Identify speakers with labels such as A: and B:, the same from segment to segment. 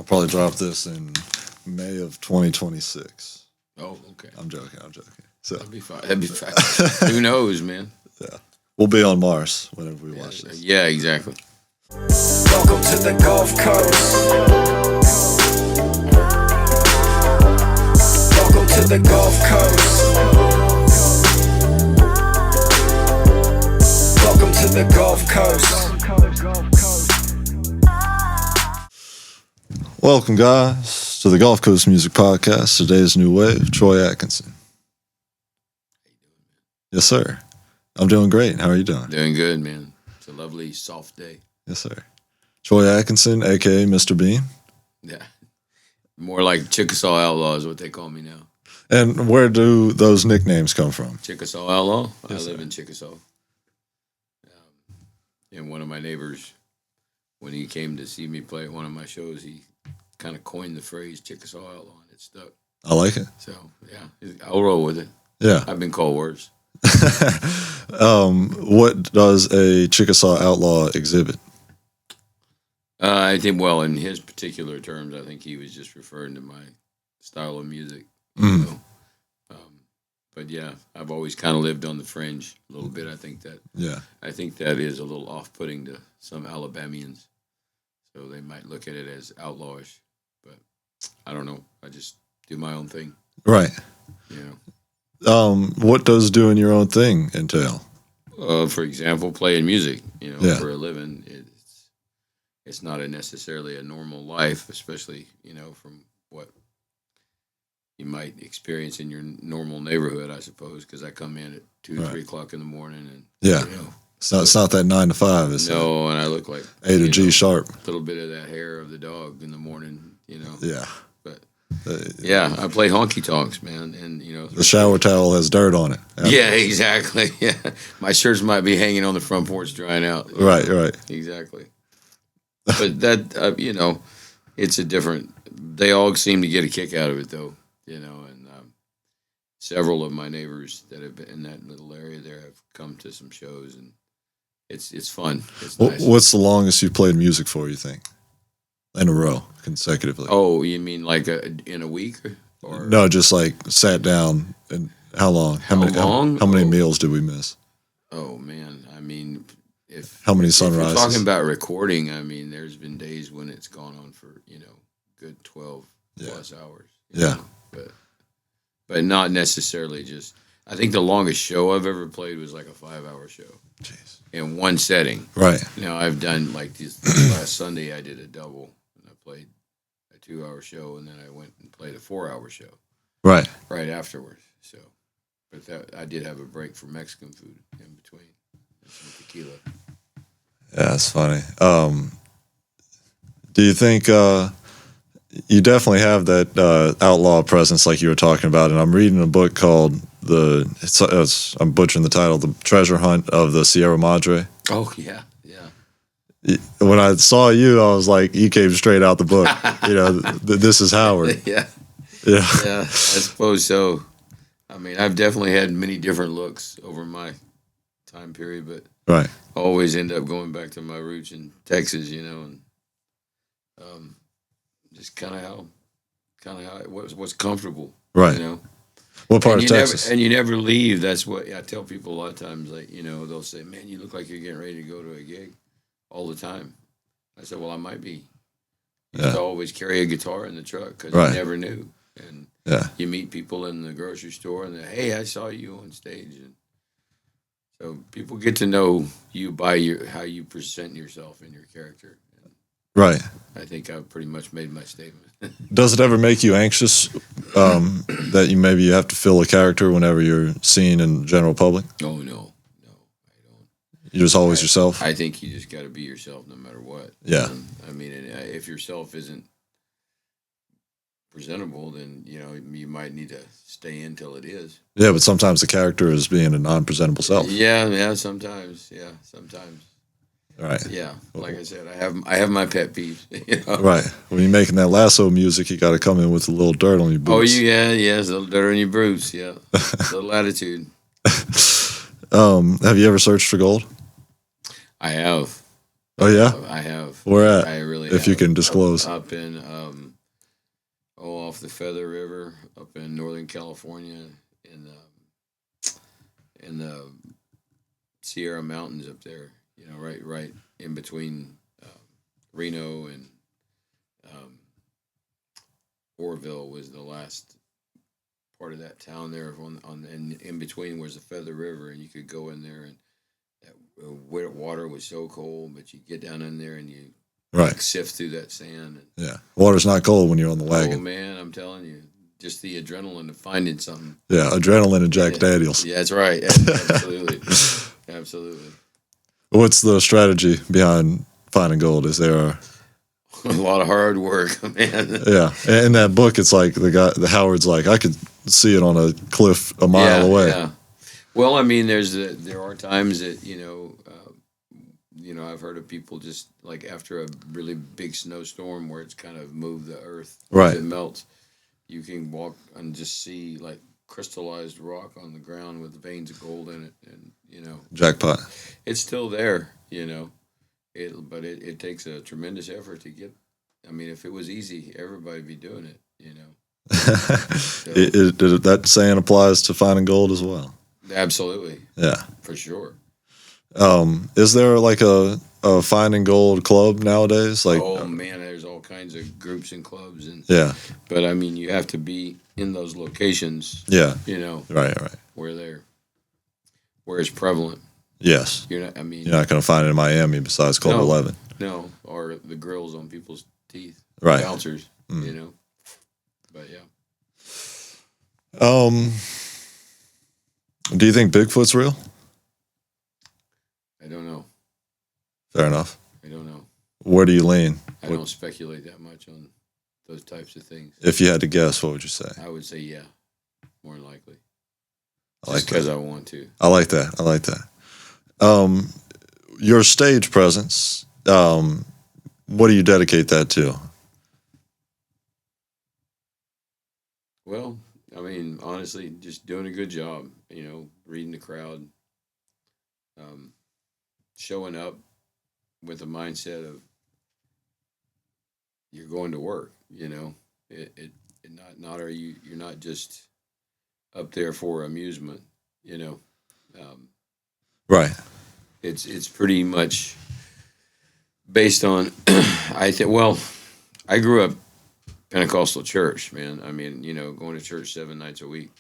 A: I'll probably drop this in May of 2026.
B: Oh, okay.
A: I'm joking. So
B: That'd be fine. Who knows, man?
A: yeah, we'll be on Mars whenever we watch this.
B: Yeah, exactly.
C: Welcome to the Gulf Coast. Welcome to the Gulf Coast. Welcome to the Gulf Coast.
A: Welcome, guys, to the Gulf Coast Music Podcast. Today's new wave, Troi Atkinson. Yes, sir. I'm doing great. How are you doing?
B: Doing good, man. It's a lovely, soft day.
A: Yes, sir. Troi Atkinson, a.k.a. Mr. Bean.
B: Yeah. More like Chickasaw Outlaw is what they call me now.
A: And where do those nicknames come from?
B: Chickasaw Outlaw?
A: Yes,
B: I live
A: sir.
B: in Chickasaw. And one of my neighbors, when he came to see me play at one of my shows, he kind of coined the phrase Chickasaw Outlaw, and it stuck.
A: I like it.
B: So, yeah, I'll roll with it.
A: Yeah.
B: I've been called worse.
A: What does a Chickasaw outlaw exhibit?
B: I think, well, in his particular terms, I think he was just referring to my style of music. You know? But yeah, I've always kind of lived on the fringe a little bit. I think that is a little off-putting to some Alabamians, so they might look at it as outlawish. But I don't know. I just do my own thing.
A: Right.
B: You
A: know. What does doing your own thing entail?
B: For example, playing music.
A: Yeah.
B: For a living. It's not necessarily a normal life, especially from what you might experience in your normal neighborhood, I suppose, because I come in at 2 or 3 o'clock in the morning, and
A: it's not that 9 to 5. It's
B: and I look like
A: A to G sharp.
B: A little bit of that hair of the dog in the morning,
A: Yeah,
B: but I play honky tonks, man, and
A: the shower towel has dirt on it.
B: Yeah, exactly. Yeah, my shirts might be hanging on the front porch drying out.
A: Right,
B: exactly. But that it's a different. They all seem to get a kick out of it, though. And several of my neighbors that have been in that little area there have come to some shows, and it's fun. It's nice.
A: What's the longest you played music for, you think? In a row, consecutively?
B: Oh, you mean like in a week? Or?
A: No, just like sat down, and how long? How many meals did we miss?
B: Oh, man. I mean,
A: how many sunrises?
B: If you're talking about recording, I mean, there's been days when it's gone on for, good 12 plus hours. You know? But not necessarily just. I think the longest show I've ever played was like a 5-hour show.
A: Jeez.
B: In one setting.
A: Right.
B: I've done like this last Sunday I did a double, and I played a 2-hour show, and then I went and played a 4-hour show.
A: Right.
B: Right afterwards. So, but I did have a break for Mexican food in between, and some tequila.
A: Yeah, that's funny. Do you think you definitely have that outlaw presence like you were talking about? And I'm reading a book called I'm butchering the title, The Treasure Hunt of the Sierra Madre.
B: Oh, yeah.
A: When I saw you, I was like, you came straight out the book. This is Howard.
B: Yeah, I suppose so. I mean, I've definitely had many different looks over my time period, but
A: right.
B: I always end up going back to my roots in Texas, and just kind of how what's comfortable,
A: right? What part of Texas?
B: And you never leave. That's what I tell people a lot of times. Like they'll say, "Man, you look like you're getting ready to go to a gig all the time." I said, "Well, I might be." You used to always carry a guitar in the truck because you never knew. And you meet people in the grocery store, and they, "Hey, I saw you on stage." And so people get to know you by how you present yourself and your character.
A: Right.
B: I think I've pretty much made my statement.
A: Does it ever make you anxious that you have to fill a character whenever you're seen in the general public?
B: Oh, no, I don't.
A: You're just always yourself?
B: I think you just got to be yourself no matter what.
A: Yeah.
B: I mean, if yourself isn't presentable, then, you might need to stay in till it is.
A: Yeah, but sometimes the character is being a non-presentable self.
B: Yeah, sometimes. Yeah, sometimes.
A: Right.
B: Yeah, like I said, I have my pet peeves.
A: Right. When you're making that lasso music, you got to come in with a little dirt on your boots.
B: Oh, yes, a little dirt on your boots. Yeah, a little attitude.
A: Have you ever searched for gold?
B: I have.
A: Oh yeah,
B: I have.
A: where at?
B: I really
A: If
B: have.
A: you can disclose.
B: Up in off the Feather River, up in Northern California, in the Sierra Mountains up there. You know, right in between Reno and um, Orville was the last part of that town there. And in between was the Feather River, and you could go in there, and that wet water was so cold, but you get down in there and you
A: Right.
B: sift through that sand. And,
A: Yeah. Water's not cold when you're on the
B: oh
A: wagon.
B: man, I'm telling you, just the adrenaline of finding something.
A: Yeah. Adrenaline and Jack Daniels.
B: Yeah, that's right. Absolutely, absolutely.
A: What's the strategy behind finding gold? Is there
B: A lot of hard work, man.
A: yeah. In that book, it's like the Howard's like, I could see it on a cliff a mile away.
B: Yeah. Well, I mean, there are times that I've heard of people just like after a really big snowstorm where it's kind of moved the earth,
A: Right.
B: it melts. You can walk and just see like crystallized rock on the ground with veins of gold in it, and
A: Jackpot.
B: it's still there. But it takes a tremendous effort to get. I mean, if it was easy, everybody'd be doing it. So,
A: That saying applies to finding gold as well.
B: absolutely,
A: Yeah.
B: for sure.
A: Is there like a finding gold club nowadays? Like,
B: Oh man, there's all kinds of groups and clubs,
A: yeah,
B: but I mean, you have to be in those locations.
A: yeah, right.
B: Where it's prevalent.
A: Yes,
B: You're not. I mean,
A: you're not going to find it in Miami besides Club
B: No.
A: 11.
B: no, or the grills on people's teeth,
A: Right.
B: bouncers.
A: Mm.
B: But yeah,
A: Do you think Bigfoot's real?
B: I don't know.
A: Fair enough.
B: I don't know.
A: Where do you lean?
B: I don't speculate that much on those types of things.
A: If you had to guess, what would you say?
B: I would say yeah, more than likely.
A: I like
B: Just because
A: that.
B: I want to.
A: I like that. Your stage presence. What do you dedicate that to?
B: Well, I mean, honestly, just doing a good job. Reading the crowd, showing up with a mindset of you're going to work. You're not just up there for amusement.
A: Right.
B: It's pretty much based on I grew up Pentecostal church, man. I mean, going to church 7 nights a week,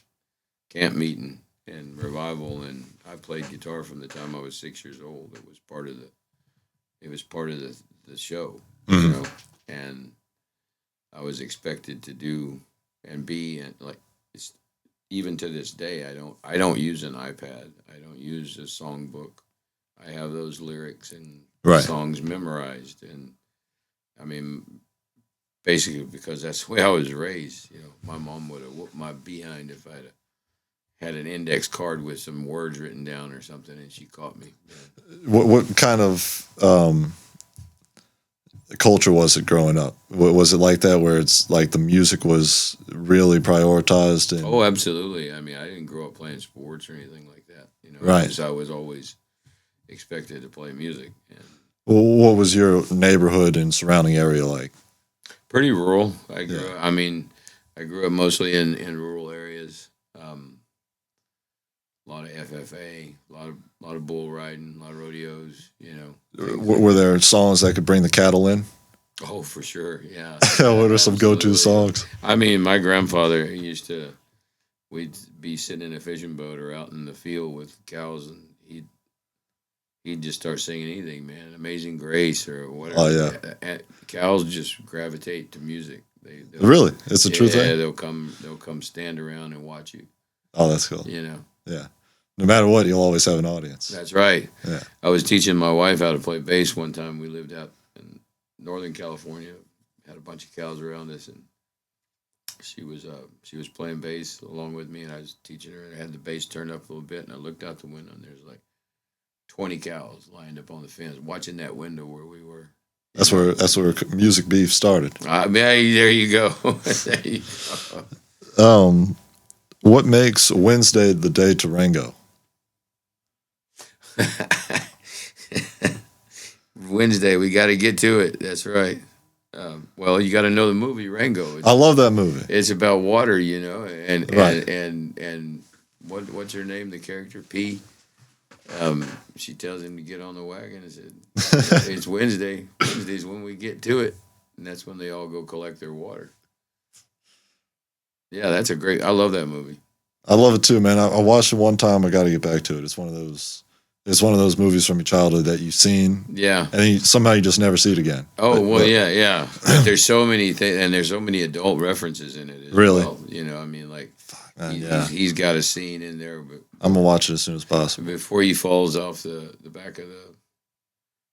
B: camp meeting and revival, and I played guitar from the time I was 6 years old. It was part of the show,
A: Mhm.
B: and I was expected to do and be, and like it's even to this day I don't use an iPad. I don't use a songbook. I have those lyrics and
A: Right.
B: songs memorized, and I mean, basically because that's the way I was raised. My mom would have whooped my behind if I'd had an index card with some words written down or something, and she caught me.
A: What kind of culture was it growing up? Was it like that where it's like the music was really prioritized? And,
B: Oh, absolutely. I mean, I didn't grow up playing sports or anything like that.
A: Right.
B: Because I was always expected to play music. And
A: what was your neighborhood and surrounding area like?
B: pretty rural. I grew up mostly in rural areas. A lot of FFA, a lot of bull riding, a lot of rodeos.
A: Were there songs that could bring the cattle in?
B: Oh, for sure, yeah.
A: What are some go-to
B: Absolutely.
A: songs?
B: I mean, my grandfather we'd be sitting in a fishing boat or out in the field with cows, and he'd just start singing anything, man. Amazing Grace or whatever.
A: Oh, yeah.
B: Cows just gravitate to music. They'll-
A: Really? It's a true
B: yeah,
A: thing?
B: they'll come stand around and watch you.
A: Oh, that's cool.
B: Yeah,
A: No matter what, you'll always have an audience.
B: that's right.
A: Yeah.
B: I was teaching my wife how to play bass one time. We lived out in Northern California, had a bunch of cows around us, and she was playing bass along with me, and I was teaching her, and I had the bass turned up a little bit, and I looked out the window, and there's like 20 cows lined up on the fence, watching that window where we were.
A: That's where music beef started.
B: There you go. There you go.
A: What makes Wednesday the day to Rango?
B: Wednesday. We got to get to it. That's right. Well, you got to know the movie Rango.
A: I love that movie.
B: It's about water, you know, and
A: Right.
B: and what's her name? The character P. She tells him to get on the wagon and said, "It's Wednesday. Wednesday's when we get to it, and that's when they all go collect their water." Yeah, that's a great. I love that movie.
A: I love it too, man. I watched it one time. I got to get back to it. It's one of those. It's one of those movies from your childhood that you've seen,
B: Yeah.
A: and somehow you just never see it again.
B: Oh well, yeah. But there's so many things, and there's so many adult references in it. As
A: Really?
B: well. You know, I mean, like
A: Man,
B: he, he's got a scene in there, but
A: I'm gonna watch it as soon as possible.
B: before he falls off the back of the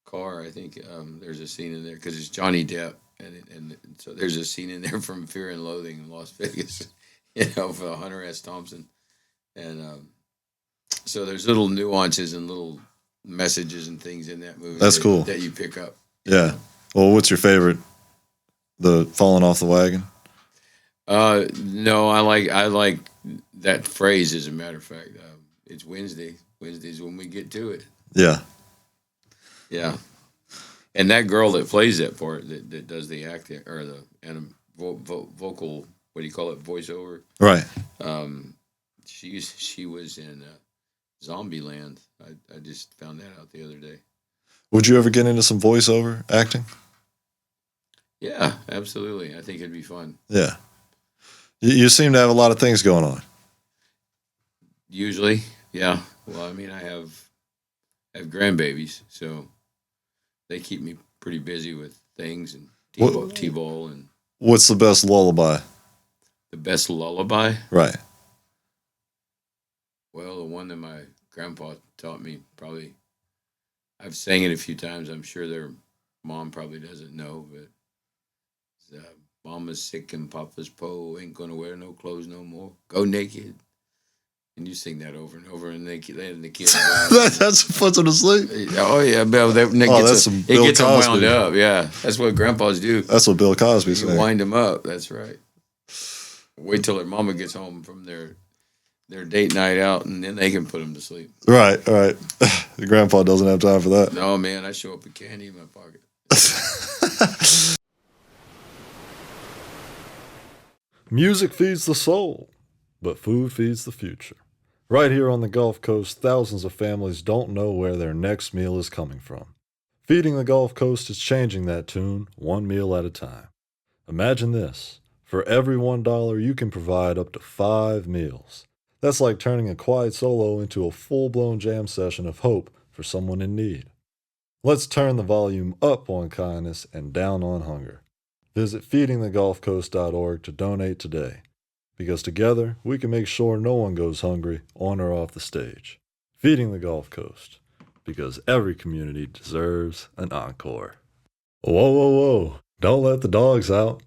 B: car, I think there's a scene in there because it's Johnny Depp, and so there's a scene in there from Fear and Loathing in Las Vegas, you know, for Hunter S. Thompson, and so there's little nuances and little messages and things in that movie.
A: That's cool.
B: That you pick up.
A: Yeah. Well, what's your favorite? The falling off the wagon.
B: No, I like that phrase. As a matter of fact, it's Wednesday. Wednesday's when we get to it.
A: Yeah.
B: Yeah, and that girl that plays that part, that does the acting or the vocal, what do you call it, voiceover?
A: Right.
B: She was in Zombieland. I just found that out the other day.
A: Would you ever get into some voiceover acting?
B: Yeah, absolutely. I think it'd be fun.
A: Yeah. You seem to have a lot of things going on.
B: Usually, yeah. Well, I mean, I have grandbabies, so they keep me pretty busy with things and t-ball and.
A: What's the best lullaby?
B: The best lullaby?
A: Right.
B: Well, the one that my grandpa taught me, probably, I've sang it a few times. I'm sure their mom probably doesn't know, but Mama's sick and Papa's po, ain't gonna wear no clothes no more. Go naked. And you sing that over and over, and the kids.
A: That's what puts them to sleep.
B: Oh yeah, Bill. It gets them wound up. Yeah, that's what grandpas do.
A: That's what Bill Cosby said.
B: You wind them up. That's right. Wait till their mama gets home from their date night out, and then they can put them to sleep.
A: Right. The grandpa doesn't have time for that.
B: No, man, I show up with candy in my pocket.
A: Music feeds the soul, but food feeds the future. Right here on the Gulf Coast, thousands of families don't know where their next meal is coming from. Feeding the Gulf Coast is changing that tune one meal at a time. Imagine this. For every $1, you can provide up to 5 meals. That's like turning a quiet solo into a full-blown jam session of hope for someone in need. Let's turn the volume up on kindness and down on hunger. Visit feedingthegulfcoast.org to donate today, because together we can make sure no one goes hungry on or off the stage. Feeding the Gulf Coast, because every community deserves an encore. Whoa, whoa, whoa, don't let the dogs out.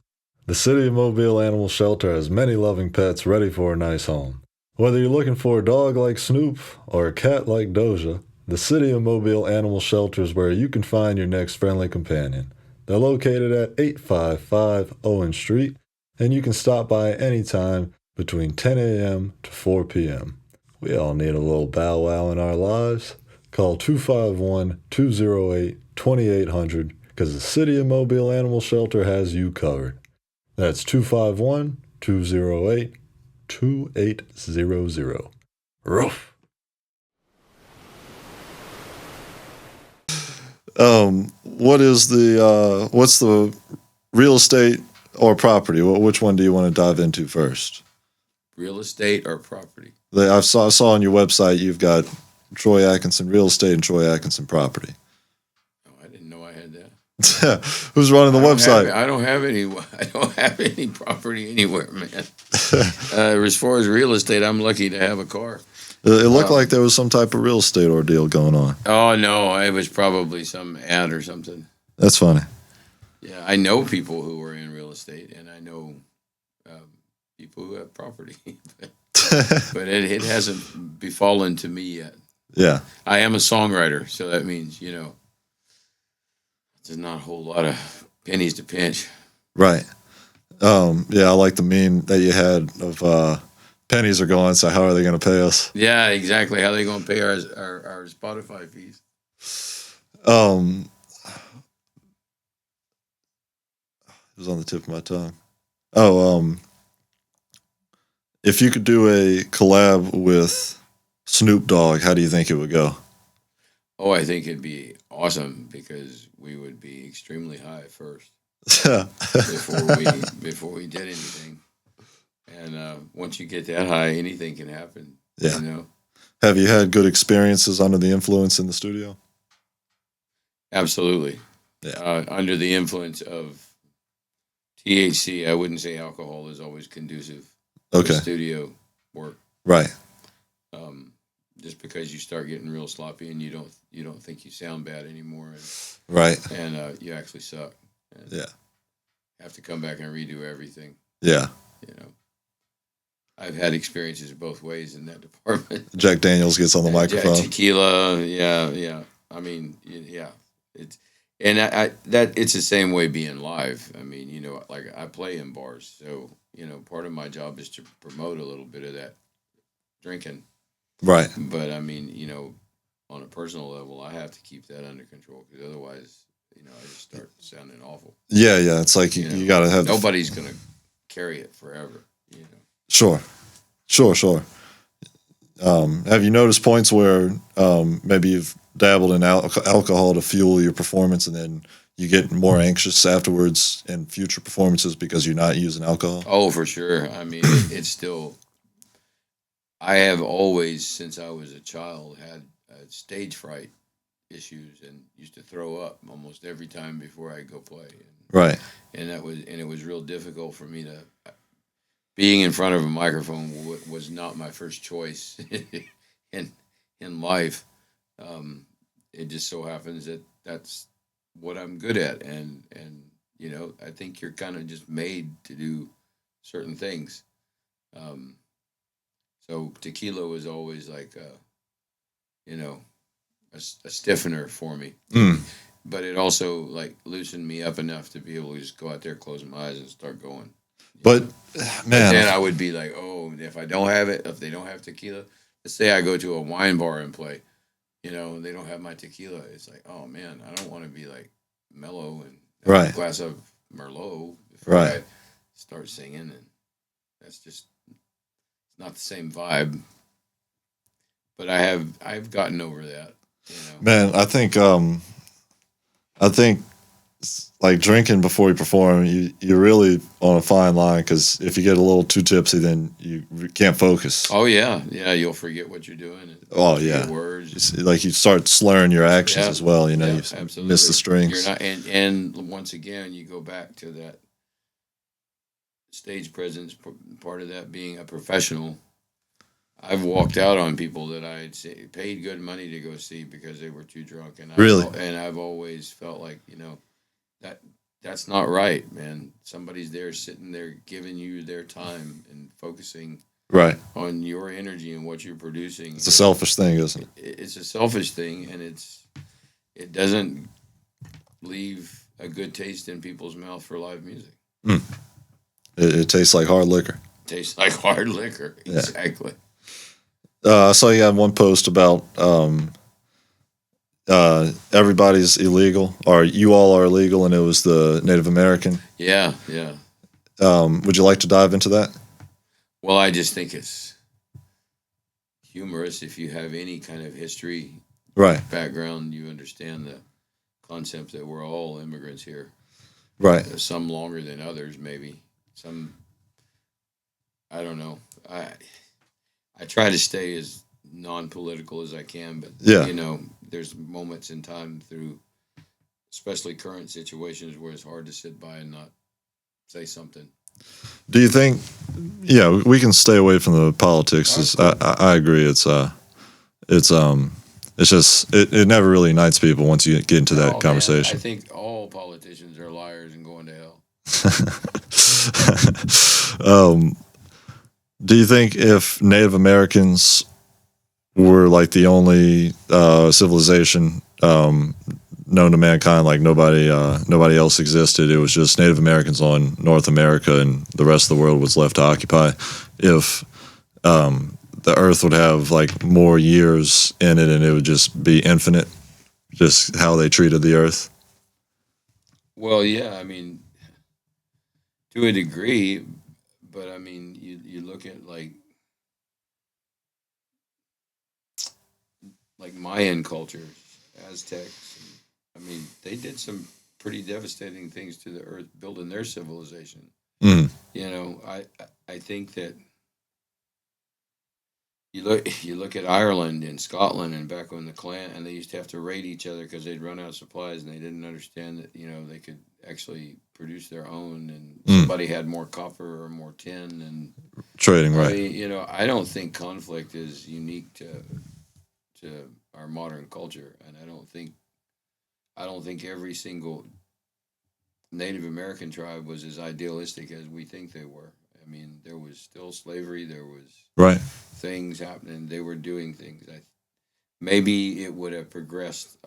A: The City of Mobile Animal Shelter has many loving pets ready for a nice home. Whether you're looking for a dog like Snoop or a cat like Doja, the City of Mobile Animal Shelter is where you can find your next friendly companion. They're located at 855 Owen Street, and you can stop by anytime between 10 a.m. to 4 p.m. We all need a little bow wow in our lives. Call 251-208-2800 because the City of Mobile Animal Shelter has you covered. That's 251-208-2800. Roof. What's the real estate or property? Which one do you want to dive into first?
B: Real estate or property?
A: I saw on your website you've got Troi Atkinson Real Estate and Troi Atkinson Property.
B: Oh, I didn't know I had that.
A: Who's running the website?
B: I don't have any property anywhere, man. As far as real estate, I'm lucky to have a car.
A: It looked like there was some type of real estate ordeal going on.
B: Oh no, it was probably some ad or something.
A: That's funny.
B: Yeah, I know people who are in real estate, and I know people who have property, but it hasn't befallen to me yet.
A: Yeah,
B: I am a songwriter, so that means there's not a whole lot of pennies to pinch.
A: Right. Yeah, I like the meme that you had of pennies are gone, so how are they going to pay us?
B: Yeah, exactly. How are they going to pay our Spotify fees?
A: was on the tip of my tongue. Oh, if you could do a collab with Snoop Dogg, how do you think it would go?
B: Oh, I think it'd be awesome because we would be extremely high first
A: Yeah.
B: before we did anything. And once you get that high, anything can happen.
A: Yeah.
B: You know?
A: Have you had good experiences under the influence in the studio?
B: Absolutely.
A: Yeah.
B: Under the influence of THC, I wouldn't say alcohol is always conducive
A: Okay.
B: to studio work.
A: Right.
B: Just because you start getting real sloppy and you don't think you sound bad anymore,
A: Right.
B: and you actually suck. And
A: Yeah.
B: have to come back and redo everything.
A: Yeah.
B: You know, I've had experiences both ways in that department.
A: Jack Daniels gets on the microphone.
B: Tequila, yeah. I mean, yeah, it's it's the same way being live. I mean, you know, like I play in bars, so you know, part of my job is to promote a little bit of that drinking.
A: Right.
B: But I mean, you know, on a personal level, I have to keep that under control because otherwise, you know, I just start sounding awful.
A: Yeah. It's like you got to have.
B: Nobody's gonna carry it forever. You know.
A: Sure. Have you noticed points where maybe you've dabbled in alcohol to fuel your performance, and then you get more anxious afterwards in future performances because you're not using alcohol?
B: Oh, for sure. I mean, it's still. I have always, since I was a child, had stage fright issues and used to throw up almost every time before I go play.
A: Right.
B: And it was real difficult for me to. Being in front of a microphone was not my first choice in life. It just so happens that that's what I'm good at, and you know, I think you're kind of just made to do certain things. So tequila was always like you know, a stiffener for me. But it also like loosened me up enough to be able to just go out there, close my eyes, and start going.
A: But man,
B: but then I would be like, oh, if I don't have it, if they don't have tequila, let's say I go to a wine bar and play, you know, and they don't have my tequila. It's like, oh man, I don't want to be like mellow and have a glass of Merlot before I start singing, and that's just not the same vibe. But I've gotten over that. You know?
A: Man, I think like drinking before you perform, you're really on a fine line because if you get a little too tipsy, then you can't focus.
B: Oh yeah, you'll forget what you're doing.
A: Oh yeah,
B: words.
A: Like you start slurring your actions as well. You know, you
B: absolutely.
A: miss the strings.
B: You're not, and once again, you go back to that stage presence. Part of that being a professional. I've walked out on people that I had paid good money to go see because they were too drunk, and I've always felt like, you know, that's not right, man. Somebody's there sitting there giving you their time and focusing on your energy and what you're producing.
A: It's a selfish thing, isn't it?
B: It's a selfish thing, and it doesn't leave a good taste in people's mouth for live music.
A: It tastes like hard liquor.
B: Tastes like hard liquor, exactly.
A: I saw you had one post about everybody's illegal, or you all are illegal, and it was the Native American.
B: Yeah.
A: Would you like to dive into that?
B: Well, I just think it's humorous. If you have any kind of history background, you understand the concept that we're all immigrants here.
A: Right.
B: Some longer than others, maybe. Some, I don't know. I try to stay as non-political as I can, but you know, there's moments in time through, especially current situations, where it's hard to sit by and not say something.
A: Do you think? Yeah, we can stay away from the politics. I agree. It's just it never really unites people once you get into that conversation.
B: Man, I think all politicians are liars and going to hell.
A: Do you think if Native Americans were like the only civilization known to mankind, like nobody else existed, it was just Native Americans on North America and the rest of the world was left to occupy, if the Earth would have like more years in it and it would just be infinite, just how they treated the Earth?
B: Well, yeah, I mean, to a degree, but I mean, you look at like Mayan cultures, Aztecs. I mean, they did some pretty devastating things to the earth building their civilization.
A: Mm.
B: You know, I think that you look at Ireland and Scotland and back when the clan and they used to have to raid each other because they'd run out of supplies and they didn't understand that they could actually produce their own and somebody had more copper or more tin and
A: Trading, right?
B: I mean, I don't think conflict is unique to our modern culture, and I don't think every single Native American tribe was as idealistic as we think they were. I mean, there was still slavery. There was
A: Right.
B: things happening. They were doing things. Maybe it would have progressed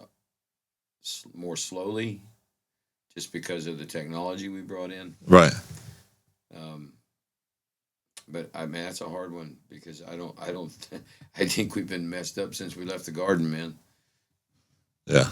B: more slowly, just because of the technology we brought in.
A: Right.
B: But I mean, that's a hard one because I think we've been messed up since we left the garden, man.
A: Yeah.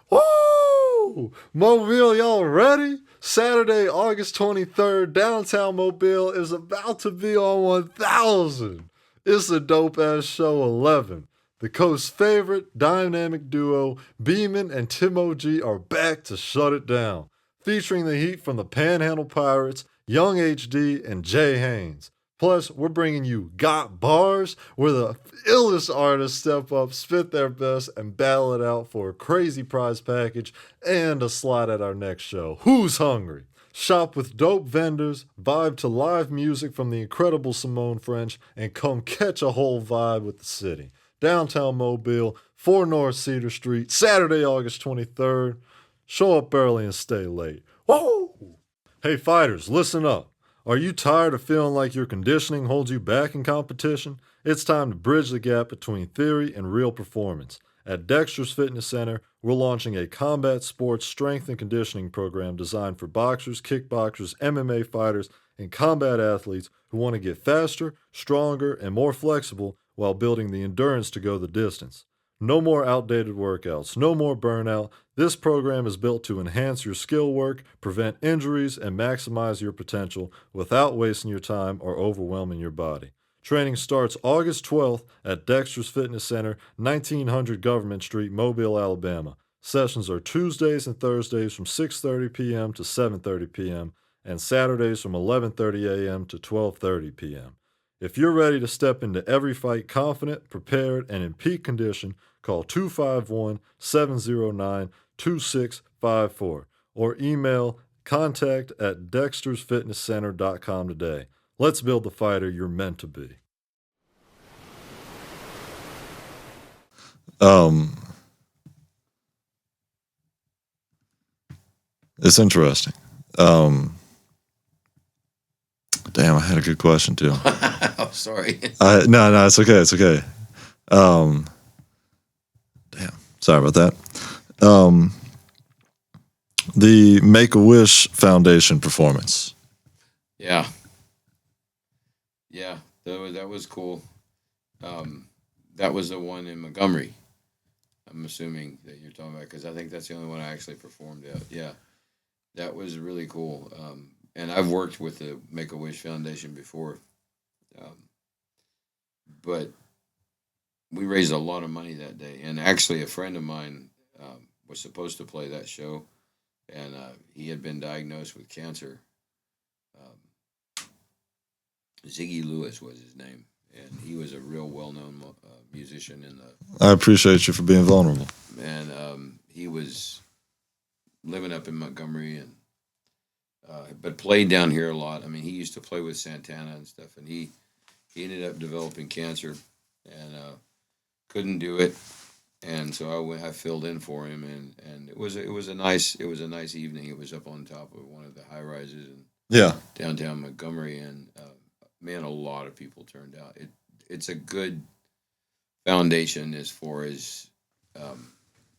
D: Woo! Mobile, y'all ready? Saturday, August 23rd, downtown Mobile is about to be on 1000. It's a dope-ass show 11. The coast's favorite dynamic duo, Beeman and Timo G, are back to shut it down, featuring the heat from the Panhandle Pirates, Young HD, and Jay Haynes. Plus, we're bringing you Got Bars, where the illest artists step up, spit their best, and battle it out for a crazy prize package and a slot at our next show. Who's hungry? Shop with dope vendors, vibe to live music from the incredible Simone French, and come catch a whole vibe with the city. Downtown Mobile, 4 North Cedar Street, Saturday, August 23rd. Show up early and stay late. Woo! Hey fighters, listen up. Are you tired of feeling like your conditioning holds you back in competition? It's time to bridge the gap between theory and real performance. At Dexter's Fitness Center, we're launching a combat sports strength and conditioning program designed for boxers, kickboxers, MMA fighters, and combat athletes who want to get faster, stronger, and more flexible while building the endurance to go the distance. No more outdated workouts, no more burnout. This program is built to enhance your skill work, prevent injuries, and maximize your potential without wasting your time or overwhelming your body. Training starts August 12th at Dexter's Fitness Center, 1900 Government Street, Mobile, Alabama. Sessions are Tuesdays and Thursdays from 6:30 p.m. to 7:30 p.m. and Saturdays from 11:30 a.m. to 12:30 p.m. If you're ready to step into every fight confident, prepared, and in peak condition, call 251-709-2654 or email contact@dextersfitnesscenter.com today. Let's build the fighter you're meant to be.
A: It's interesting. Damn, I had a good question too.
B: I'm sorry.
A: No, it's okay. It's okay. Damn, sorry about that. The Make-A-Wish Foundation performance.
B: Yeah, that was cool. That was the one in Montgomery. I'm assuming that you're talking about because I think that's the only one I actually performed at. Yeah, that was really cool. And I've worked with the Make-A-Wish Foundation before, but we raised a lot of money that day. And actually, a friend of mine was supposed to play that show, and he had been diagnosed with cancer. Ziggy Lewis was his name, and he was a real well-known musician in the.
A: I appreciate you for being vulnerable.
B: And he was living up in Montgomery and. But played down here a lot. I mean, he used to play with Santana and stuff, and he ended up developing cancer and couldn't do it. And so I filled in for him, and it was a nice evening. It was up on top of one of the high rises in downtown Montgomery, and man, a lot of people turned out. It's a good foundation as far as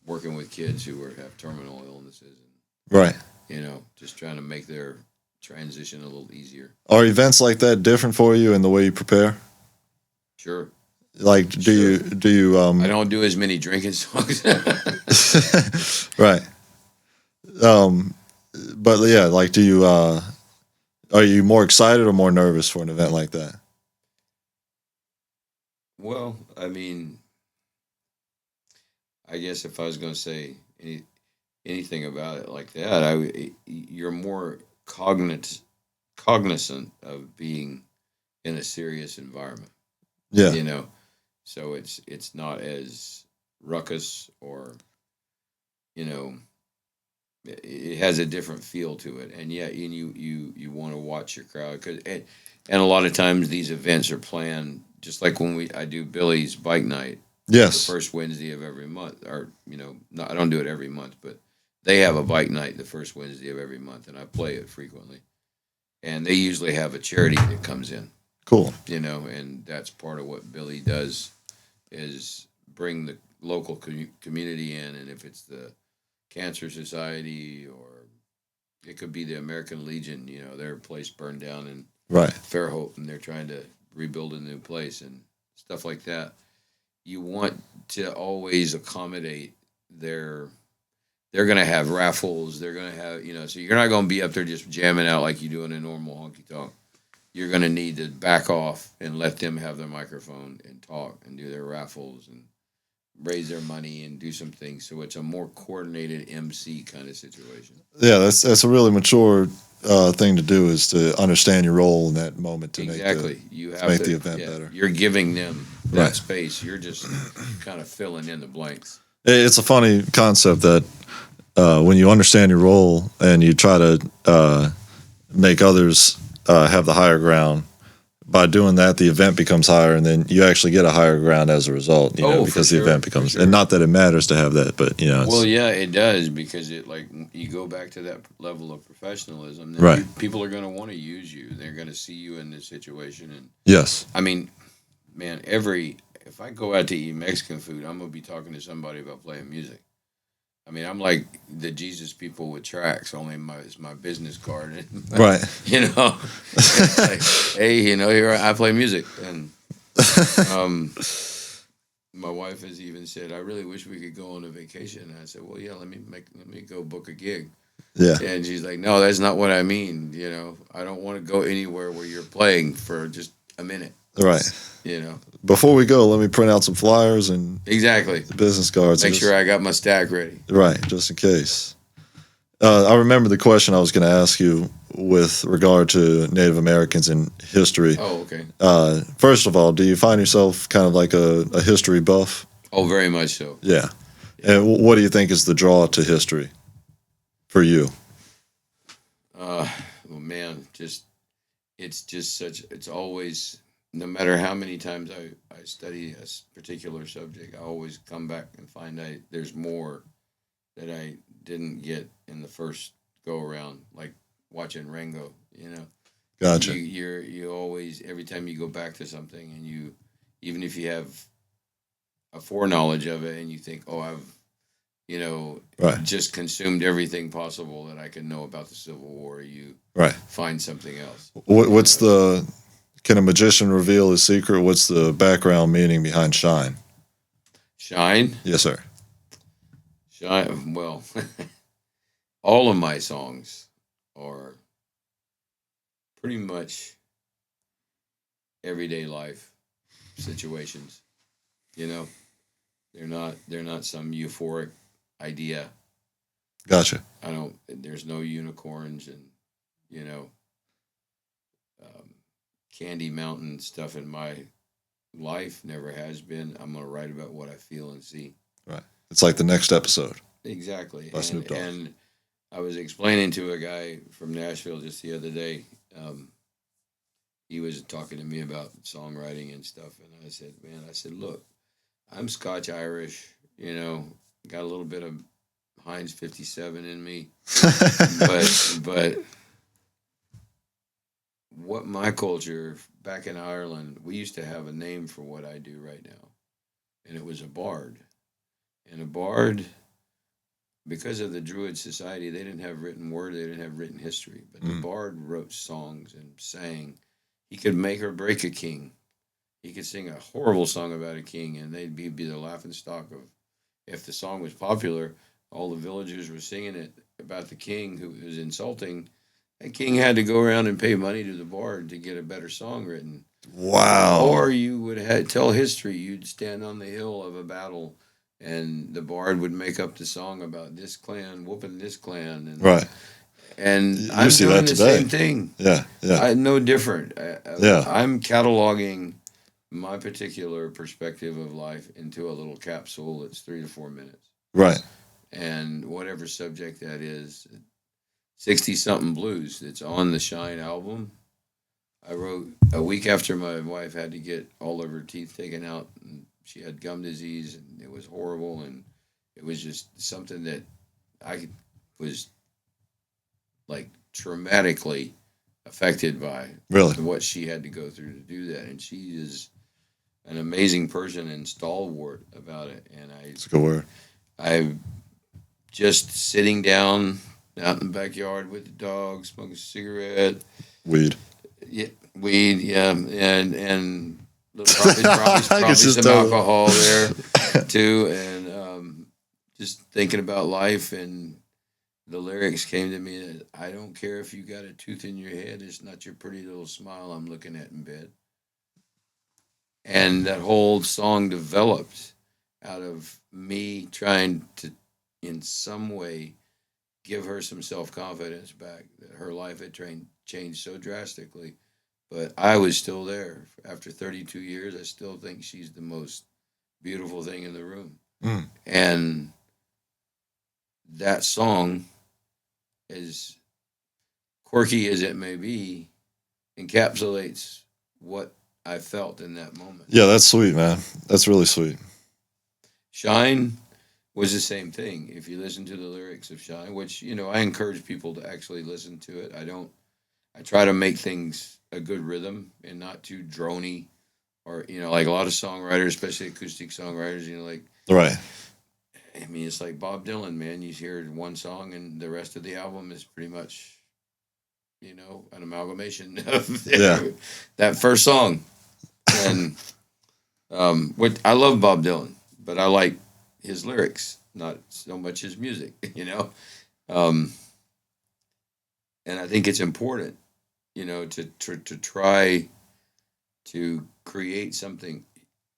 B: working with kids who have terminal illnesses, and,
A: right?
B: Just trying to make their transition a little easier.
A: Are events like that different for you in the way you prepare?
B: Sure.
A: Like, do you?
B: I don't do as many drinking songs.
A: Right. Um, but yeah, like, do you are you more excited or more nervous for an event like that?
B: Well, I mean, I guess if I was going to say anything about it like that, you're more cognizant of being in a serious environment,
A: Yeah,
B: you know. So it's not as ruckus or you know it has a different feel to it, and yeah, and you want to watch your crowd because and a lot of times these events are planned just like when I do Billy's bike night the
A: yes,
B: first Wednesday of every month, or not, I don't do it every month, but they have a bike night the first Wednesday of every month, and I play it frequently, and they usually have a charity that comes in,
A: cool.
B: and that's part of what Billy does is bring the local community in, and if it's the Cancer Society or it could be the American Legion, their place burned down in
A: Right.
B: Fairhope, and they're trying to rebuild a new place and stuff like that. You want to always accommodate their. They're going to have raffles. They're going to have, so you're not going to be up there just jamming out like you do in a normal honky tonk. You're going to need to back off and let them have their microphone and talk and do their raffles and raise their money and do some things. So it's a more coordinated MC kind of situation.
A: Yeah, that's a really mature thing to do is to understand your role in that moment to
B: Exactly. You have
A: make the event better.
B: You're giving them that
A: Right.
B: space. You're just kind of filling in the blanks.
A: It's a funny concept that when you understand your role and you try to make others have the higher ground, by doing that, the event becomes higher, and then you actually get a higher ground as a result. Because the event becomes, and not that it matters to have that, but
B: Well, yeah, it does because it you go back to that level of professionalism. Then
A: Right.
B: People are going to want to use you. They're going to see you in this situation, and
A: yes,
B: I mean, man, if I go out to eat Mexican food, I'm gonna be talking to somebody about playing music. I mean, I'm like the Jesus people with tracks. Only it's my business card,
A: right.
B: It's like, hey, here I play music, and my wife has even said, I really wish we could go on a vacation. And I said, well, yeah, let me go book a gig.
A: Yeah.
B: And she's like, no, that's not what I mean. I don't want to go anywhere where you're playing for just a minute.
A: Right.
B: Before
A: we go, let me print out some flyers and
B: exactly
A: business cards.
B: Make sure I got my stack ready.
A: Right, just in case. I remember the question I was going to ask you with regard to Native Americans in history.
B: Oh, okay.
A: First of all, do you find yourself kind of like a history buff?
B: Oh, very much so.
A: Yeah. And what do you think is the draw to history for you?
B: Well, man, it's always, no matter how many times I study a particular subject, I always come back and find out there's more that I didn't get in the first go around, like watching Rango,
A: Gotcha.
B: You always, every time you go back to something and even if you have a foreknowledge of it and you think, oh, I've,
A: right.
B: just consumed everything possible that I can know about the Civil War, you
A: right.
B: find something else.
A: Can a magician reveal his secret? What's the background meaning behind shine?
B: Shine?
A: Yes, sir.
B: Shine, well, all of my songs are pretty much everyday life situations. They're not some euphoric idea.
A: Gotcha.
B: There's no unicorns and Candy Mountain stuff in my life, never has been. I'm gonna write about what I feel and see.
A: Right. It's like the next episode.
B: Exactly.
A: By Snoop Dogg.
B: And I was explaining to a guy from Nashville just the other day. He was talking to me about songwriting and stuff, and I said, look, I'm Scotch Irish, got a little bit of Heinz 57 in me, but what my culture back in Ireland, we used to have a name for what I do right now, and it was a bard. And a bard, because of the Druid society, they didn't have written word, they didn't have written history, but the bard wrote songs and sang. He could make or break a king. He could sing a horrible song about a king, and they'd be the laughing stock of, if the song was popular, all the villagers were singing it. about the king who was insulting. That king had to go around and pay money to the bard to get a better song written.
A: Wow.
B: Or you would tell history. You'd stand on the hill of a battle, and the bard would make up the song about this clan whooping this clan. And,
A: right.
B: And
A: You
B: I'm
A: see
B: doing
A: that
B: the
A: today.
B: same thing.
A: Yeah. Yeah.
B: No different.
A: Yeah.
B: I'm cataloging my particular perspective of life into a little capsule that's 3 to 4 minutes.
A: Right.
B: And whatever subject that is, 60-something blues that's on the Shine album. I wrote a week after my wife had to get all of her teeth taken out. And she had gum disease, and it was horrible. And it was just something that I was like traumatically affected by.
A: Really?
B: What she had to go through to do that. And she is an amazing person and stalwart about it. And
A: That's a good word.
B: I just sitting down out in the backyard with the dog, smoking a cigarette.
A: Weed.
B: Yeah, weed, yeah. And probably some alcohol there too. And just thinking about life, and the lyrics came to me that I don't care if you got a tooth in your head, it's not your pretty little smile I'm looking at in bed. And that whole song developed out of me trying to, in some way, give her some self-confidence back. That her life had changed so drastically, but I was still there. After 32 years, I still think she's the most beautiful thing in the room.
A: Mm.
B: And that song, as quirky as it may be, encapsulates what I felt in that moment.
A: Yeah, that's sweet, man. That's really sweet.
B: Shine was the same thing. If you listen to the lyrics of Shine, which, I encourage people to actually listen to it. I try to make things a good rhythm and not too droney, or, like a lot of songwriters, especially acoustic songwriters,
A: Right.
B: I mean, it's like Bob Dylan, man. You hear one song and the rest of the album is pretty much, an amalgamation of that first song. And I love Bob Dylan, but I like his lyrics, not so much his music, And I think it's important, to try to create something.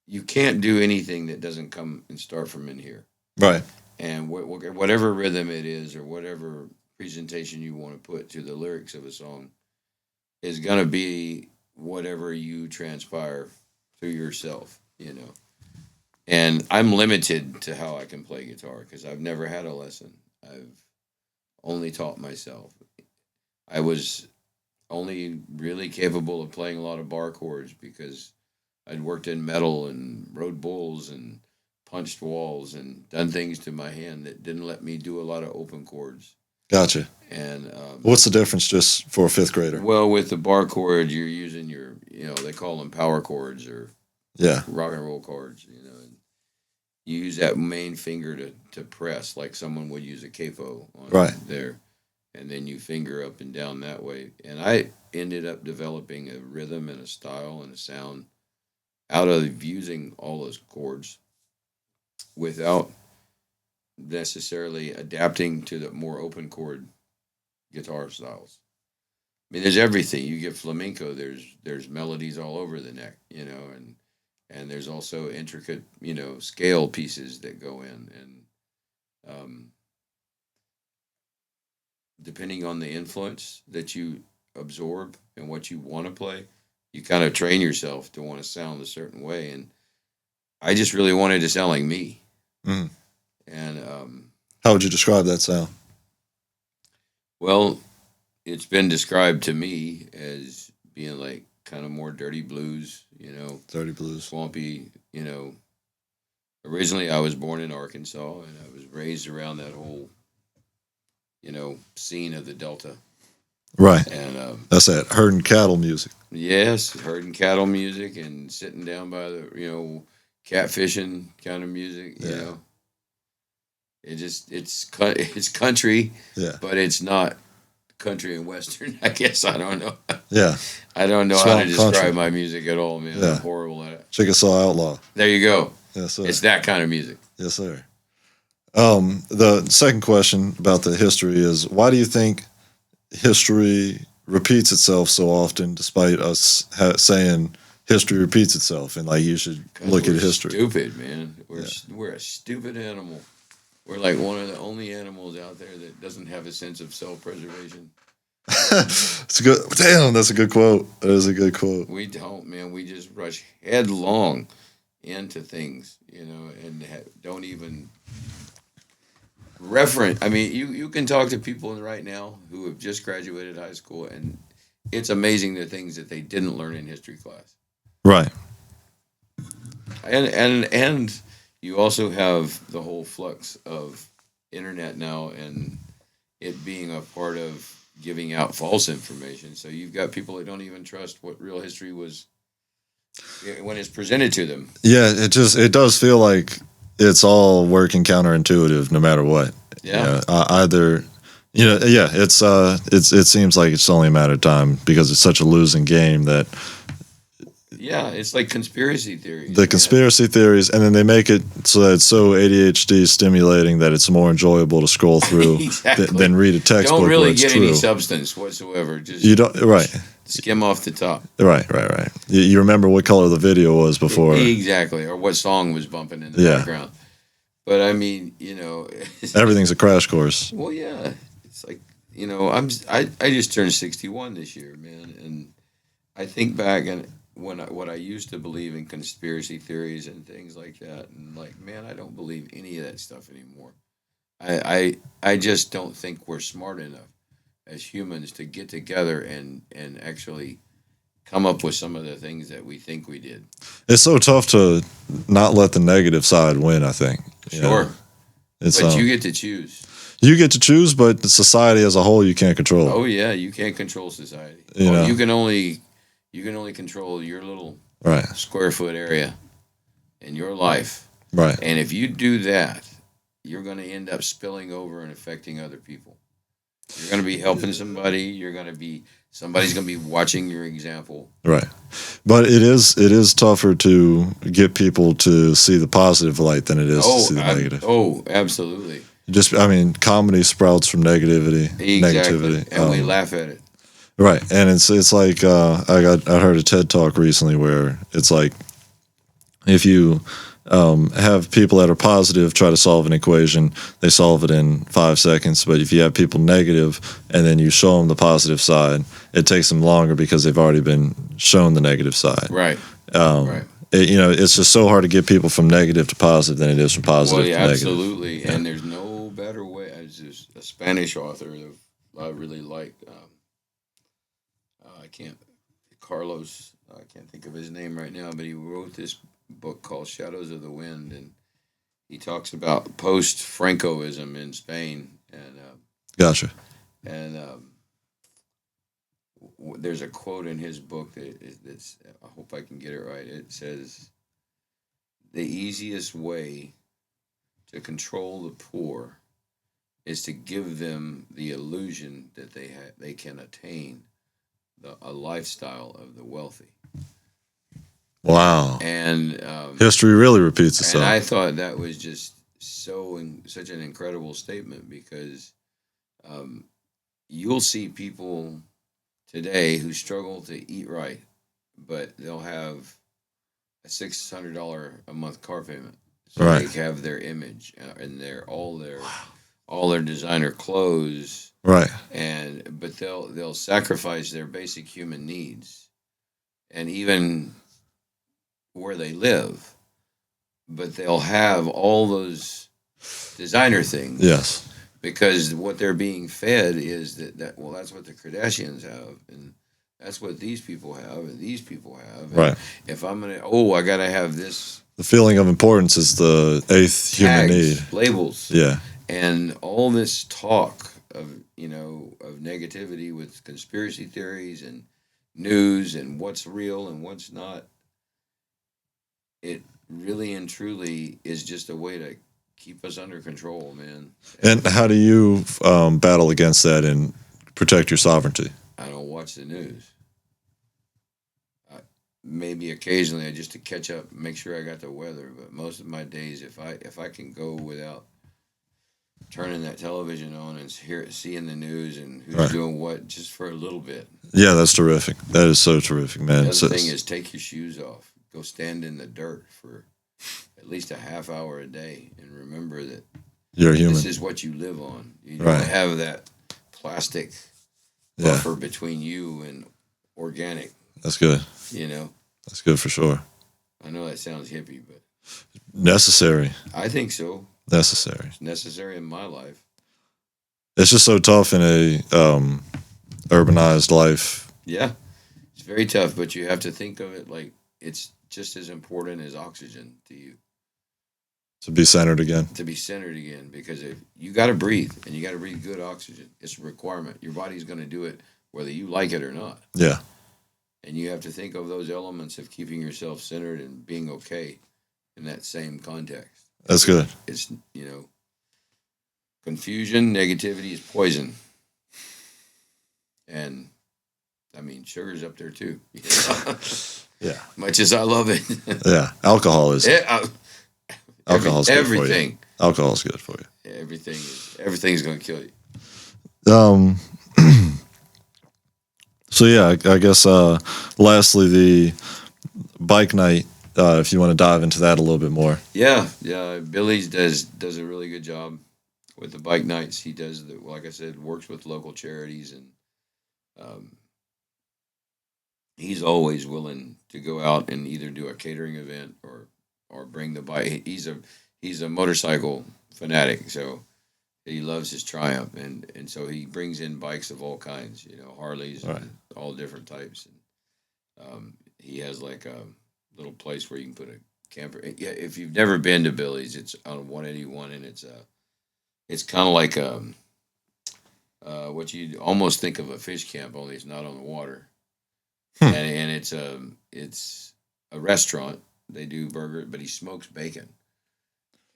B: You can't do anything that doesn't come and start from in here.
A: Right.
B: And whatever rhythm it is, or whatever presentation you want to put to the lyrics of a song, is going to be whatever you transpire through yourself, And I'm limited to how I can play guitar because I've never had a lesson. I've only taught myself. I was only really capable of playing a lot of bar chords because I'd worked in metal and rode bulls and punched walls and done things to my hand that didn't let me do a lot of open chords.
A: Gotcha.
B: And
A: what's the difference just for a fifth grader?
B: Well, with the bar chord, you're using your, they call them power chords or rock and roll chords, and you use that main finger to press like someone would use a capo on there. And then you finger up and down that way. And I ended up developing a rhythm and a style and a sound out of using all those chords without necessarily adapting to the more open chord guitar styles. I mean, there's everything. You get flamenco, there's melodies all over the neck, and there's also intricate, scale pieces that go in. And depending on the influence that you absorb and what you want to play, you kind of train yourself to want to sound a certain way. And I just really wanted to sound like me.
A: Mm.
B: And
A: how would you describe that sound?
B: Well, it's been described to me as being like kind of more dirty blues,
A: Dirty blues.
B: Swampy, Originally, I was born in Arkansas, and I was raised around that whole, scene of the Delta.
A: Right.
B: And
A: that's that herding cattle music.
B: Yes, herding cattle music and sitting down by the, catfishing kind of music, It's country, but it's not country and western. I guess I don't know.
A: Yeah,
B: I don't know
A: Swamp
B: how to describe
A: country.
B: my music at all, man.
A: Yeah.
B: I'm horrible at it.
A: Chickasaw Outlaw.
B: There you go.
A: Yes, sir.
B: It's that kind of music.
A: Yes, sir. The second question about the history is, why do you think history repeats itself so often, despite us saying history repeats itself, and like you should
B: 'Cause
A: look at
B: we're
A: history?
B: stupid, man. We're a stupid animal. We're like one of the only animals out there that doesn't have a sense of self-preservation.
A: It's a good. Damn, that's a good quote. That is a good quote.
B: We don't, man. We just rush headlong into things, and don't even reference. I mean, you can talk to people right now who have just graduated high school, and it's amazing the things that they didn't learn in history class.
A: Right.
B: And you also have the whole flux of internet now, and it being a part of giving out false information. So you've got people that don't even trust what real history was when it's presented to them.
A: Yeah, it does feel like it's all working counterintuitive, no matter what.
B: Yeah.
A: Either, it seems like it's only a matter of time because it's such a losing game that
B: Yeah, it's like conspiracy theories.
A: the conspiracy theories, and then they make it so that it's so ADHD stimulating that it's more enjoyable to scroll through
B: Exactly.
A: than read a textbook
B: Don't
A: where
B: really
A: it's
B: get
A: true.
B: any substance whatsoever. Just
A: You don't, right,
B: skim off the top.
A: right. You remember what color the video was before.
B: Exactly, or what song was bumping in the
A: Yeah.
B: background. But I mean,
A: Everything's a crash course.
B: well, yeah, it's like I just turned 61 this year, man, and I think back and what I used to believe in conspiracy theories and things like that, and like, man, I don't believe any of that stuff anymore. I just don't think we're smart enough as humans to get together and actually come up with some of the things that we think we did.
A: It's so tough to not let the negative side win, I think.
B: Sure,
A: It's
B: but you get to choose.
A: you get to choose, but the society as a whole you can't control.
B: Oh yeah, you can't control society.
A: You know.
B: You can only control your little
A: Right.
B: square foot area in your life.
A: Right.
B: And if you do that, you're going to end up spilling over and affecting other people. You're going to be helping somebody. Somebody's going to be watching your example.
A: Right. But it is tougher to get people to see the positive light than it is to see the negative.
B: Absolutely.
A: Comedy sprouts from negativity,
B: Exactly.
A: negativity,
B: And we laugh at it.
A: right. And it's like I heard a TED talk recently where it's like if you have people that are positive try to solve an equation, they solve it in 5 seconds. But if you have people negative and then you show them the positive side, it takes them longer because they've already been shown the negative side.
B: Right.
A: Right. It's just so hard to get people from negative to positive than it is from positive to negative.
B: Absolutely. And there's no better way. As a Spanish author that I really like, I can't think of his name right now, but he wrote this book called Shadows of the Wind, and he talks about post-Francoism in Spain, and
A: Gotcha.
B: and there's a quote in his book that's I hope I can get it right. It says, "The easiest way to control the poor is to give them the illusion that they can attain a lifestyle of the wealthy."
A: Wow.
B: And
A: History really repeats itself.
B: and I thought that was just such an incredible statement because you'll see people today who struggle to eat right, but they'll have a $600 a month car payment, so
A: Right.
B: they have their image and all their designer clothes,
A: Right.
B: but they'll sacrifice their basic human needs, and even where they live, but they'll have all those designer things.
A: Yes.
B: Because what they're being fed is that that's what the Kardashians have, and that's what these people have, and these people have. And
A: Right.
B: if I'm gonna, I gotta have this.
A: The feeling of importance is the eighth human
B: Tags,
A: need.
B: labels,
A: Yeah.
B: and all this talk of of negativity with conspiracy theories and news and what's real and what's not. It really and truly is just a way to keep us under control, man.
A: And how do you battle against that and protect your sovereignty?
B: I don't watch the news. Maybe occasionally, just to catch up, make sure I got the weather. But most of my days, if I can go without turning that television on and seeing the news and who's
A: Right.
B: doing what just for a little bit.
A: Yeah, that's terrific. That is so terrific, man.
B: The other thing is take your shoes off. Go stand in the dirt for at least a half hour a day and remember that
A: you're a human.
B: this is what you live on. You don't
A: Right.
B: have that plastic
A: Yeah,
B: buffer between you and organic,
A: that's good.
B: you know.
A: That's good for sure.
B: I know that sounds hippie, but
A: Necessary.
B: I think so.
A: Necessary.
B: It's necessary in my life.
A: It's just so tough in a urbanized life.
B: Yeah. It's very tough, but you have to think of it like it's just as important as oxygen to you.
A: To be centered again.
B: To be centered again, because if you got to breathe and you got to breathe good oxygen, it's a requirement. Your body's going to do it whether you like it or not,
A: Yeah.
B: and you have to think of those elements of keeping yourself centered and being okay in that same context.
A: That's good.
B: It's confusion, negativity is poison, and I mean sugar's up there too.
A: Yeah.
B: Much as I love it,
A: Yeah. Alcohol is alcohol's good for you.
B: everything.
A: Alcohol's good for you.
B: Everything's going to kill you.
A: So yeah, I guess lastly the bike night, if you want to dive into that a little bit more.
B: Yeah. Billy's does a really good job with the bike nights. He does like I said, works with local charities, and he's always willing to go out and either do a catering event or bring the bike. He's a motorcycle fanatic, so he loves his Triumph, and so he brings in bikes of all kinds, Harleys,
A: Right.
B: and all different types. And he has like a little place where you can put a camper. Yeah, if you've never been to Billy's, it's on 181, and it's kind of like what you almost think of a fish camp, only it's not on the water. And it's a restaurant. They do burger, but he smokes bacon.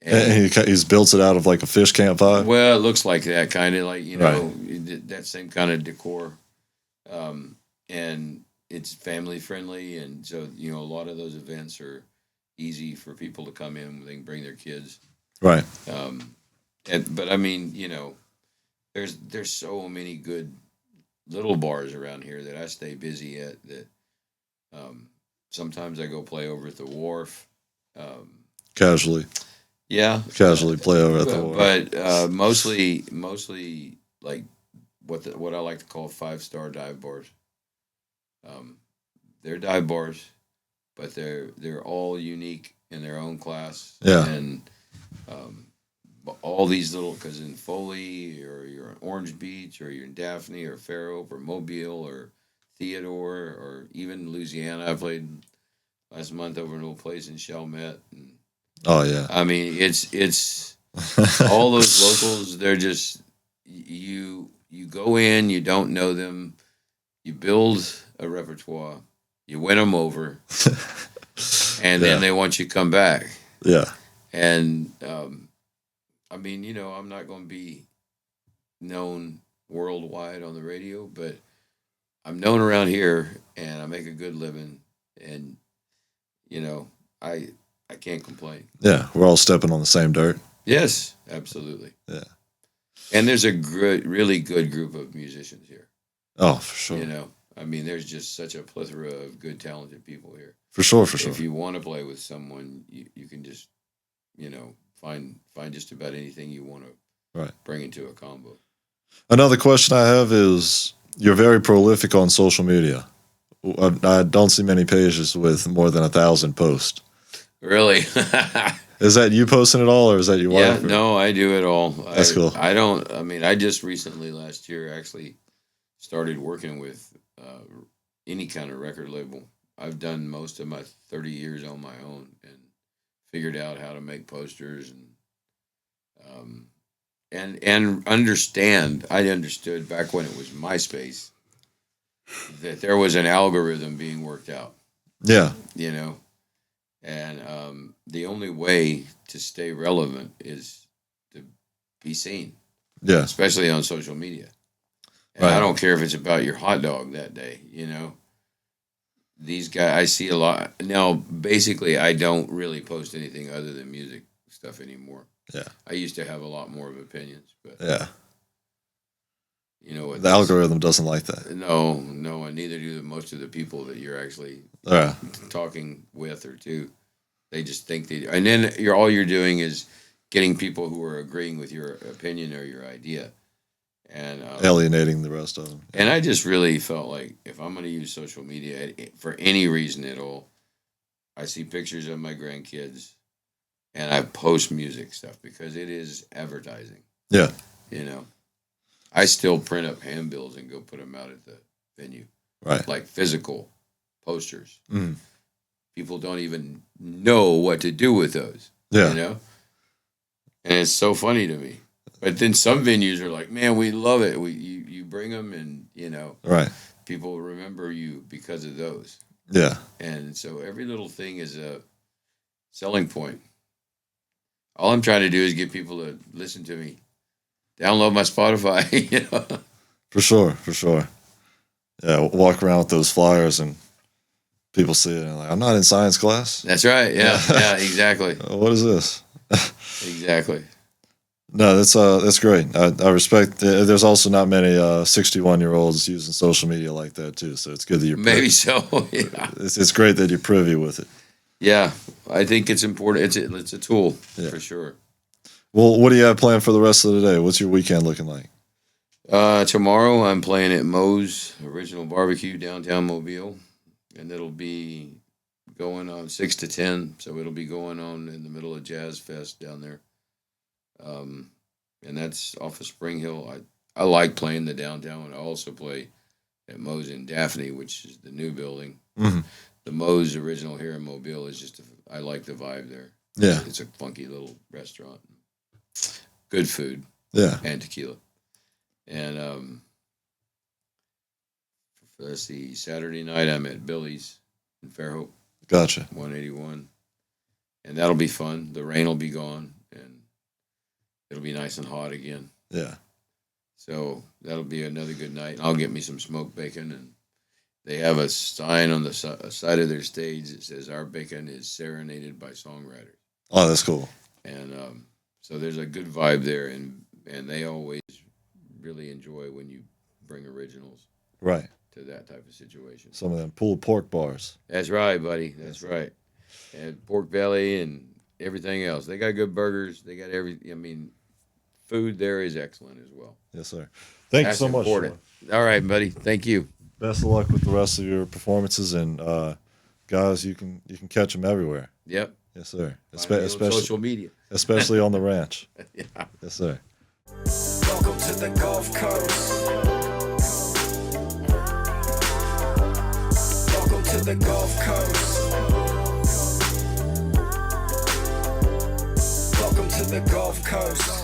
A: And he's built it out of like a fish camp vibe.
B: Well, it looks like that, kind of like
A: Right.
B: that same kind of decor, and it's family friendly, and so a lot of those events are easy for people to come in. They can bring their kids,
A: Right.
B: But I mean, there's so many good little bars around here that I stay busy at. That sometimes I go play over at the wharf.
A: Casually play over at the wharf.
B: But mostly like what I like to call 5-star dive bars. They're dive bars, but they're all unique in their own class.
A: Yeah.
B: And all these little, because in Foley, or you're in Orange Beach, or you're in Daphne, or Fair Oak, or Mobile, or Theodore, or even Louisiana. I played last month over in a little place in Chalmette. And
A: Oh yeah.
B: I mean, it's all those locals. They're just you go in, you don't know them, you build a repertoire, you win them over, and then they want you to come back.
A: Yeah.
B: And I mean, I'm not going to be known worldwide on the radio, but I'm known around here, and I make a good living, and I can't complain.
A: Yeah. We're all stepping on the same dirt.
B: Yes, absolutely.
A: Yeah.
B: And there's a really good group of musicians here.
A: Oh, for sure.
B: I mean, there's just such a plethora of good, talented people here.
A: For sure.
B: If you want to play with someone, you can just, find just about anything you want to bring into a combo.
A: Another question I have is, you're very prolific on social media. I don't see many pages with more than 1,000 posts.
B: Really?
A: Is that you posting it all, or is that your
B: Yeah,
A: wife? Or?
B: no, I do it all.
A: That's cool.
B: I just recently, last year, actually started working with any kind of record label. I've done most of my 30 years on my own and figured out how to make posters and understand. I understood back when it was MySpace that there was an algorithm being worked out.
A: Yeah.
B: And the only way to stay relevant is to be seen.
A: Yeah.
B: Especially on social media. And
A: Right.
B: I don't care if it's about your hot dog that day, These guys, I see a lot. Now, basically, I don't really post anything other than music stuff anymore.
A: Yeah.
B: I used to have a lot more of opinions, but
A: Yeah.
B: you know what?
A: The algorithm doesn't like that.
B: No, and neither do most of the people that you're actually
A: Yeah.
B: talking with or to. They just think they, and then all you're doing is getting people who are agreeing with your opinion or your idea, and
A: Alienating the rest of them.
B: and I just really felt like if I'm going to use social media for any reason at all, I see pictures of my grandkids, and I post music stuff because it is advertising.
A: Yeah.
B: You know, I still print up handbills and go put them out at the venue,
A: Right.
B: like physical posters.
A: Mm.
B: People don't even know what to do with those.
A: Yeah.
B: You know? And it's so funny to me. But then some venues are like, man, we love it. You bring them and, you know,
A: Right.
B: people remember you because of those.
A: Yeah.
B: And so every little thing is a selling point. All I'm trying to do is get people to listen to me. Download my Spotify, you know?
A: For sure. Yeah, walk around with those flyers and people see it and like, I'm not in science class.
B: That's right. Yeah, exactly.
A: What is this?
B: Exactly.
A: No, that's great. I respect. There's also not many 61-year-olds using social media like that too. So it's good that you're
B: Maybe so. Yeah.
A: It's great that you're privy with it.
B: Yeah, I think it's important. It's a tool for sure.
A: Well, what do you have planned for the rest of the day? What's your weekend looking like?
B: Tomorrow I'm playing at Moe's Original Barbecue downtown Mobile, and it'll be going on 6 to 10. So it'll be going on in the middle of Jazz Fest down there. And that's off of Spring Hill. I like playing the downtown one. I also play at Moe's in Daphne, which is the new building.
A: Mm-hmm.
B: The Moe's original here in Mobile is just, I like the vibe there.
A: Yeah.
B: It's a funky little restaurant. Good food.
A: Yeah.
B: And tequila. And let's see, Saturday night I'm at Billy's in Fairhope.
A: Gotcha.
B: 181. And that'll be fun. The rain will be gone and it'll be nice and hot again.
A: Yeah.
B: So that'll be another good night. I'll get me some smoked bacon, and they have a sign on the side of their stage that says our bacon is serenaded by songwriters.
A: Oh, that's cool.
B: And so there's a good vibe there, and they always really enjoy when you bring originals
A: Right.
B: to that type of situation.
A: Some of them pulled pork bars.
B: That's right, buddy. That's right. And pork belly and everything else. They got good burgers. They got food there is excellent as well.
A: Yes, sir. Thank you so much.
B: Important. All right, buddy. Thank you.
A: Best of luck with the rest of your performances, and guys, you can catch them everywhere.
B: Yep.
A: Yes, sir.
B: Find me on social media.
A: Especially on the ranch.
B: Yeah.
A: Yes, sir.
C: Welcome to the Gulf Coast. Welcome to the Gulf Coast. Welcome to the Gulf Coast.